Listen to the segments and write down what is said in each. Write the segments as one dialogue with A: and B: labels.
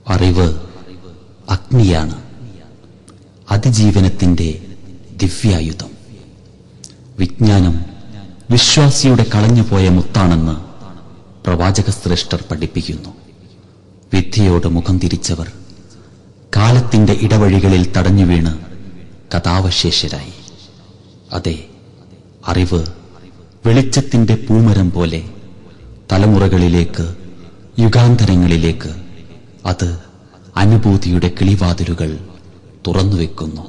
A: അറിവ് അഗ്നിയാണ്, അതിജീവനത്തിന്റെ ദിവ്യായുധം. വിജ്ഞാനം വിശ്വാസിയുടെ കളഞ്ഞുപോയ മുത്താണെന്ന് പ്രവാചകശ്രേഷ്ഠർ പഠിപ്പിക്കുന്നു. വിദ്യയോട് മുഖം തിരിച്ചവർ കാലത്തിന്റെ ഇടവഴികളിൽ തടഞ്ഞു വീണ് കഥാവശേഷരായി. അതെ, അറിവ് വെളിച്ചത്തിന്റെ പൂമരം പോലെ തലമുറകളിലേക്ക്, യുഗാന്തരങ്ങളിലേക്ക് അത് അനുഭൂതിയുടെ കിളിവാതിലുകൾ തുറന്നുവെക്കുന്നു.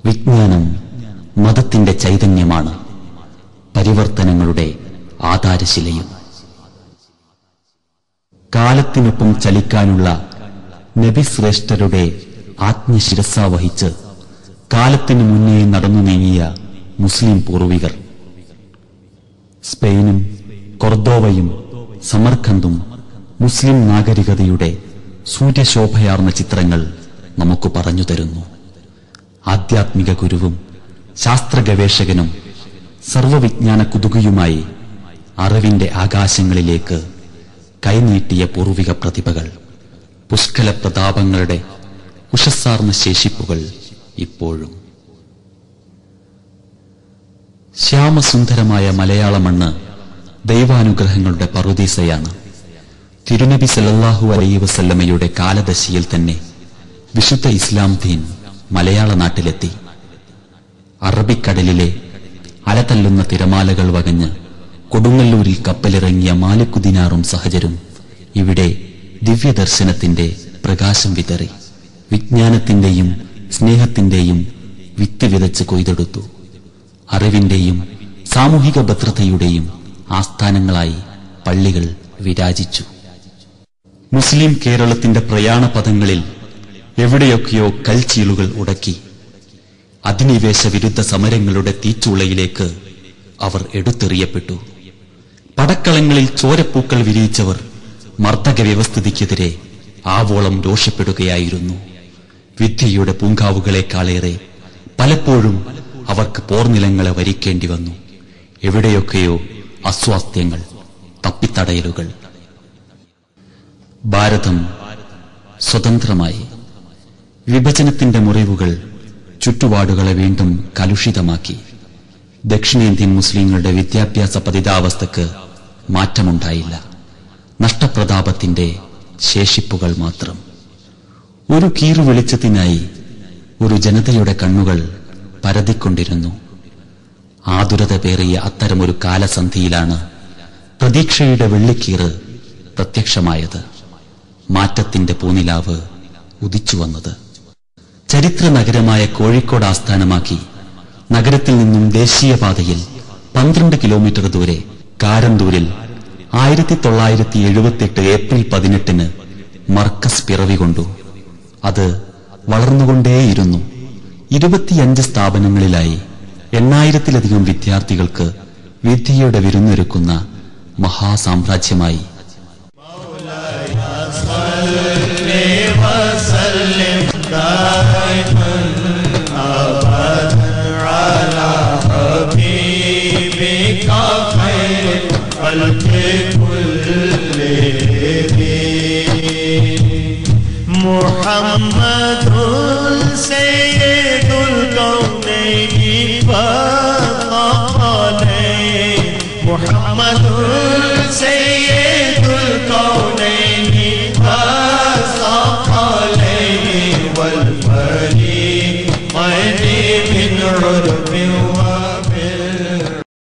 A: വിജ്ഞാനം മതത്തിന്റെ ചൈതന്യമാണ്, പരിവർത്തനങ്ങളുടെ ആധാരശിലയും. കാലത്തിനൊപ്പം ചലിക്കാനുള്ള നബിശ്രേഷ്ഠരുടെ ആജ്ഞശിരസ വഹിച്ച് കാലത്തിനു മുന്നേ നടന്നു നീങ്ങിയ മുസ്ലിം പൂർവികർ. സ്പെയിനും കൊർദോവയും സമർഖന്ദും മുസ്ലിം നാഗരികതയുടെ സൂര്യശോഭയാർന്ന ചിത്രങ്ങൾ നമുക്ക് പറഞ്ഞു തരുന്നു. ആധ്യാത്മിക ഗുരുവും ശാസ്ത്ര ഗവേഷകനും സർവവിജ്ഞാന കുതുകിയുമായി അറിവിന്റെ ആകാശങ്ങളിലേക്ക് കൈനീട്ടിയ പൂർവിക പ്രതിഭകൾ, പുഷ്കല പ്രതാപങ്ങളുടെ ഉഷസ്സാർന്ന ശേഷിപ്പുകൾ ഇപ്പോഴും. ശ്യാമസുന്ദരമായ മലയാള മണ്ണ് ദൈവാനുഗ്രഹങ്ങളുടെ പറുദീസയാണ്. തിരുനബി സല്ലല്ലാഹു അലൈഹി വസല്ലമയുടെ കാലദശയിൽ തന്നെ വിശുദ്ധ ഇസ്ലാം ദീൻ മലയാള നാട്ടിലെത്തി. അറബിക്കടലിലെ അലതല്ലുന്ന തിരമാലകൾ വകഞ്ഞ് കൊടുങ്ങല്ലൂരിൽ കപ്പലിറങ്ങിയ മാലിക്കുദിനാറും സഹചരും ഇവിടെ ദിവ്യദർശനത്തിന്റെ പ്രകാശം വിതറി. വിജ്ഞാനത്തിന്റെയും സ്നേഹത്തിന്റെയും വിത്ത് വിതച്ച് കൊയ്തെടുത്തു. അറിവിന്റെയും സാമൂഹിക ഭദ്രതയുടെയും ആസ്ഥാനങ്ങളായി പള്ളികൾ വിരാജിച്ചു. മുസ്ലിം കേരളത്തിന്റെ പ്രയാണപഥങ്ങളിൽ എവിടെയൊക്കെയോ കൽച്ചീളുകൾ ഉടക്കി. അധിനിവേശ വിരുദ്ധ സമരങ്ങളുടെ തീച്ചൂളയിലേക്ക് അവർ എടുത്തെറിയപ്പെട്ടു. പടക്കളങ്ങളിൽ ചോരപ്പൂക്കൾ വിരിയിച്ചവർ മർദ്ദക വ്യവസ്ഥിതിക്കെതിരെ ആവോളം രോഷപ്പെടുകയായിരുന്നു. വിദ്യയുടെ പൂങ്കാവുകളെക്കാളേറെ പലപ്പോഴും അവർക്ക് പോർനിലങ്ങളെ വരിക്കേണ്ടി വന്നു. എവിടെയൊക്കെയോ അസ്വാസ്ഥ്യങ്ങൾ, തപ്പിത്തടയലുകൾ. ഭാരതം സ്വതന്ത്രമായി. വിഭജനത്തിന്റെ മുറിവുകൾ ചുറ്റുപാടുകളെ വീണ്ടും കലുഷിതമാക്കി. ദക്ഷിണേന്ത്യൻ മുസ്ലിങ്ങളുടെ വിദ്യാഭ്യാസ പതിതാവസ്ഥക്ക് മാറ്റമുണ്ടായില്ല. നഷ്ടപ്രതാപത്തിന്റെ ശേഷിപ്പുകൾ മാത്രം. ഒരു കീറു വെളിച്ചത്തിനായി ഒരു ജനതയുടെ കണ്ണുകൾ പരതിക്കൊണ്ടിരുന്നു. ആതുരത പേറിയ അത്തരമൊരു കാലസന്ധിയിലാണ് പ്രതീക്ഷയുടെ വെള്ളിക്കീറ് പ്രത്യക്ഷമായത്. മാറ്റത്തിന്റെ പൂനിലാവ് ഉദിച്ചുവന്നത്. ചരിത്ര നഗരമായ കോഴിക്കോട് ആസ്ഥാനമാക്കി നഗരത്തിൽ നിന്നും ദേശീയപാതയിൽ 12 കിലോമീറ്റർ ദൂരെ കാരന്തൂരിൽ 1978 ഏപ്രിൽ 18 മർക്കസ് പിറവികൊണ്ടു. അത് വളർന്നുകൊണ്ടേയിരുന്നു. 25 സ്ഥാപനങ്ങളിലായി 8000-ലധികം വിദ്യാർത്ഥികൾക്ക് വിദ്യയുടെ വിരുന്നൊരുക്കുന്ന മഹാസാമ്രാജ്യമായി.
B: മുഹമ്മദുൽ സയ്യിദുൽ കൗനൈനി വഖലൈൻ മുഹമ്മദുൽ സയ്യിദുൽ കൗനൈനി വഖലൈൻ വൽ ഫരീഖൈനി മിൻ ഉർബിൻ